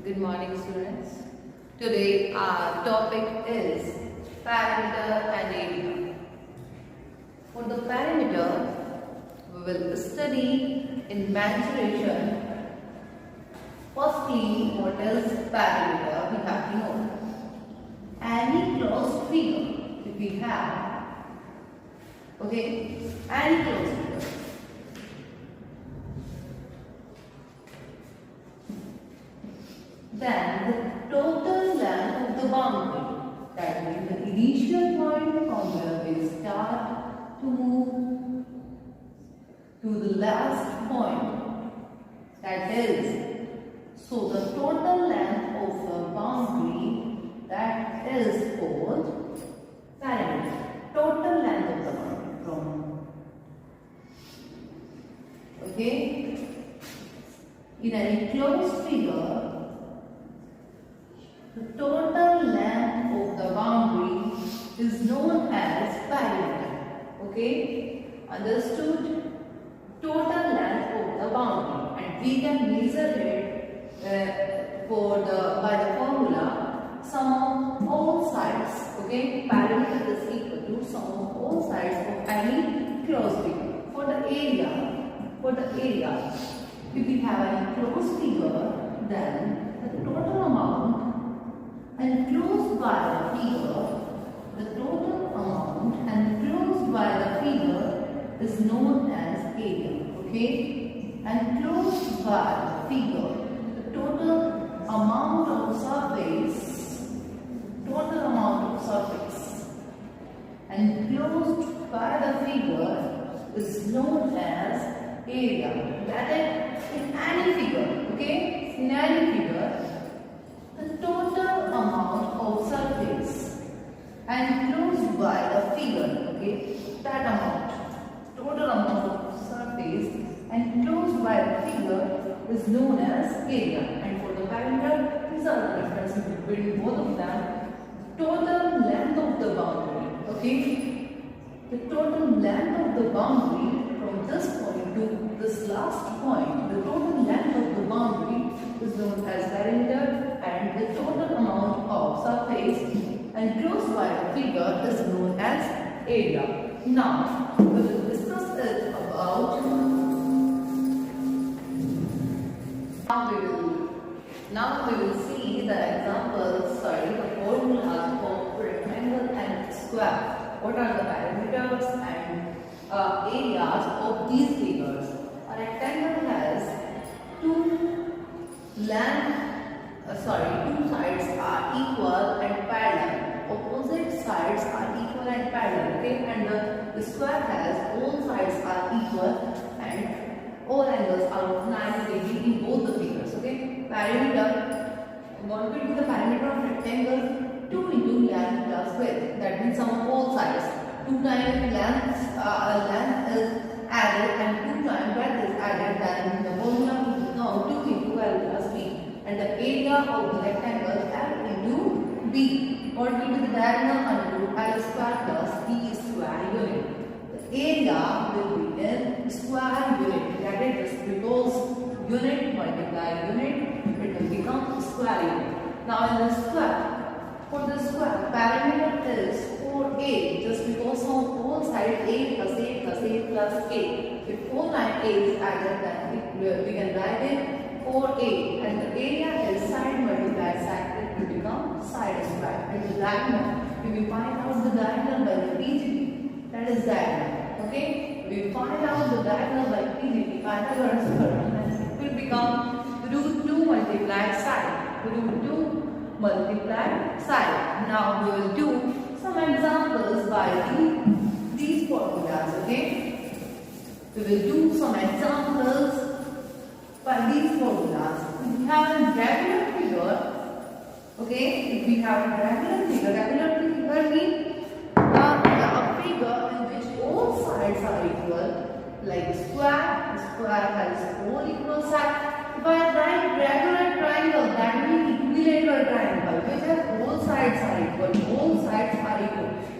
Good morning, students. Today our topic is perimeter and area. For the perimeter, we will study in mensuration. Firstly, what is perimeter? We have to know. Any closed figure, if we have, any closed figure. Then the total length of the boundary, that means the initial point from where we start to move to the last point, that is, so the total length of the boundary, that is called perimeter. Total length of the boundary from, in an enclosed figure, the total length of the boundary is known as perimeter. Understood? Total length of the boundary, and we can measure it by the formula sum of all sides. Perimeter is equal to sum of all sides of any closed figure. For the area, if we have an enclosed figure, then the total amount enclosed by the figure, is known as area. Enclosed by the figure, the total amount of surface enclosed by the figure is known as area. That is, in any figure, the total amount of surface enclosed by the figure, that amount, total amount of surface enclosed by the figure is known as area. And for the perimeter, these are the differences between both of them. Total length of the boundary, the total length of the boundary from this point to this last point, the total length of the boundary is known as perimeter, and the total amount of surface enclosed by the figure is known as area. Now, we will discuss it about. Now we will see the examples, the formulas for rectangle and square. What are the parameters and areas of these figures? A rectangle has two sides are equal and parallel. Opposite sides are equal and parallel. And the square has all sides are equal and all angles are of 90 degrees in both the figures. Perimeter, what will be the perimeter of rectangle? 2 into length plus width. That means sum of all sides. 2 times length is added and 2 times breadth is added. Then the formula will become 2 into L plus B. And the area of the rectangle L into B. What will be the diagonal under L square plus B square unit? The area will be in square unit. That is just because unit multiply unit, it will become square unit. Now in the square, for the square, perimeter is 4a, just because of all sides a plus a plus a plus a. If 4 times a is added, then we can write it 4a, and the area is side multiplied side, it will become side square. And the diagonal, we will find out the diagonal by the PGP, that is diagonal. We find out the diagonal by PGP, Pythagoras theorem, and it will become root 2 multiplied side. Now we will do some examples by these formulas. We will do some examples by these formulas. If we have a regular figure, if we have a regular figure means a figure in which all sides are equal, like the square has all equal sides. If I write regular triangle, that means equilateral triangle, which has all sides are equal.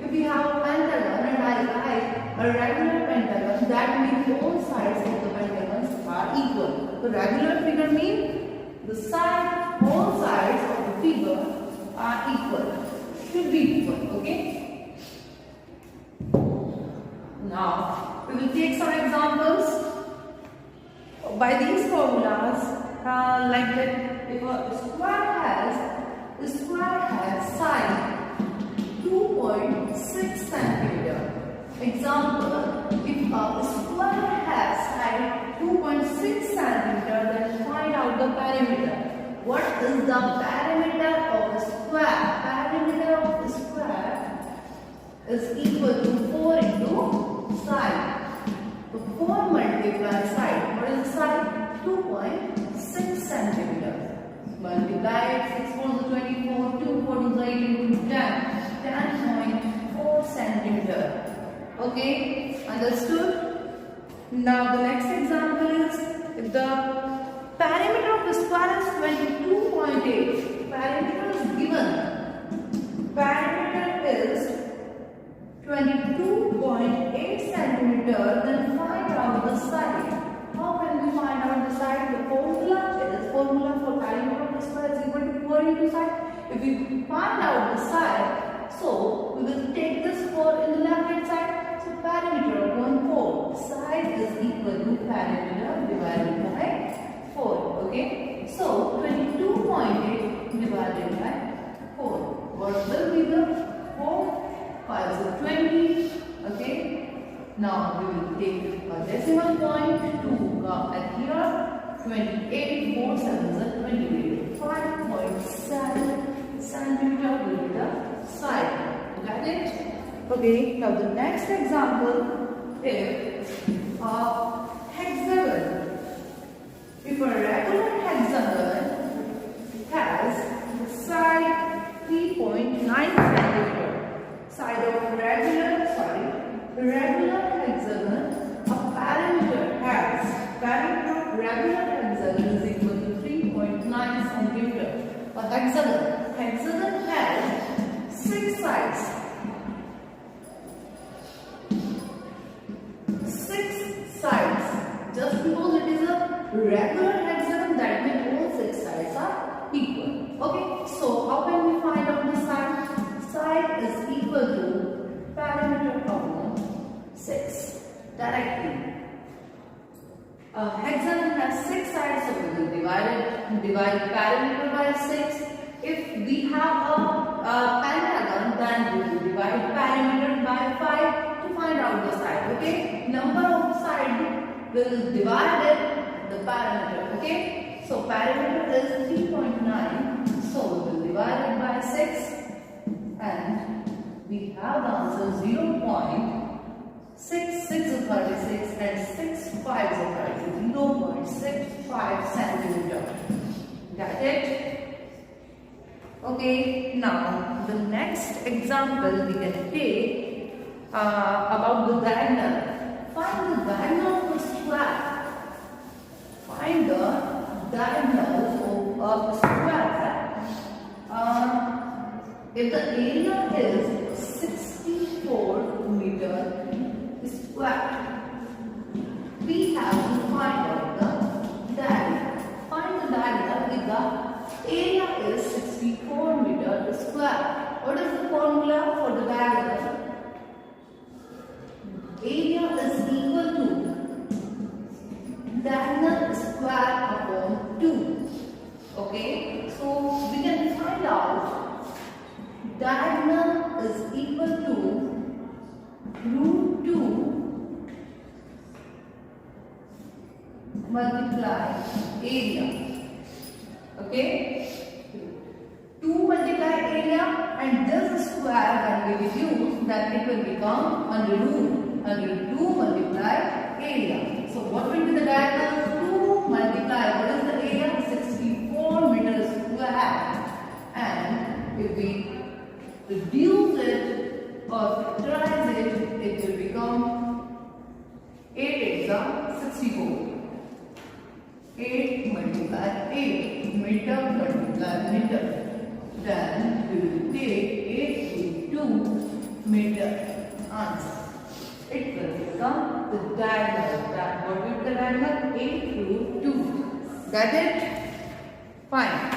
If we have a pentagon and I write a regular pentagon, that means all sides of the pentagon are equal. So regular figure means the side, all 3 people. Okay. Now we will take some examples. By these formulas, like that, if a square has side 2.6 centimeter. Example, if a square has side 2.6 centimeter, then find out the perimeter. What is the perimeter of a square? Perimeter of a square is equal to 4 into side. So 4 multiply side. What is the side? 2.6 centimeters. Multiply it. 6 4 is 24. 2 4 is 8 into 10. 10.4 centimeter. Okay, understood? Now the next example is if the perimeter of the square is 22.8. Perimeter is given. Perimeter is 22.8 centimeter. Then find out the side. How can we find out the side? The formula for perimeter of the square is equal to 4 into side. If we find out the side, so we will take this 4 in the left hand side. So perimeter upon 4. Side is equal to perimeter divided by 4. Okay. So 22.8 divided by 4. What will be the 4? 5 is 20. Okay. Now we will take a decimal point to come at here. 28. 4 7 is 28. 5.7 centimeter will be the side. Got it? Okay. Now the next example is a hexagon. If a regular hexagon has side 3.9 centimeter, side of regular hexagon, a perimeter has regular hexagon is equal to 3.9 centimeter. A hexagon has 6 sides. 6 sides. Just because it is a regular hexagon, that means all 6 sides are equal. Okay, so how can we find out the side? Side is equal to perimeter upon 6 directly. A hexagon has 6 sides, so we will divide perimeter by 6. If we have a pentagon, then we will divide perimeter by 5 to find out the side. Okay, number of sides will divide it the perimeter. Okay, so perimeter is 3.9, so we will divide it by 6, and we have the answer 0.66 is 36 and 6 5 is 36. 0.65 centimeter. Got it? Okay, now the next example we can take about the diagonal. Find the diagonal of a square. Find the diagonal of a square. If the area is 64 meter square, we have to find out the diagonal. Find the diagonal if the area is 64 meter square. What is the formula for the diagonal? Area is equal to diagonal square upon 2. Okay, so we can find out diagonal is equal to root 2 multiply area. Okay, 2 multiply area, and this square when we reduce, then it will become under root. Under 2 multiply area. So what will be the diagonal? 2 multiply, what is the area? 64 meters square. And if we reduce it or factorize it, it will become 8 8s are 64. 8 multiply 8, meter multiply meter. Then we will take 8 to 2 meter. Answer. It will become the diagonal. What will be the diagonal? 8 root 2. Got it? Fine.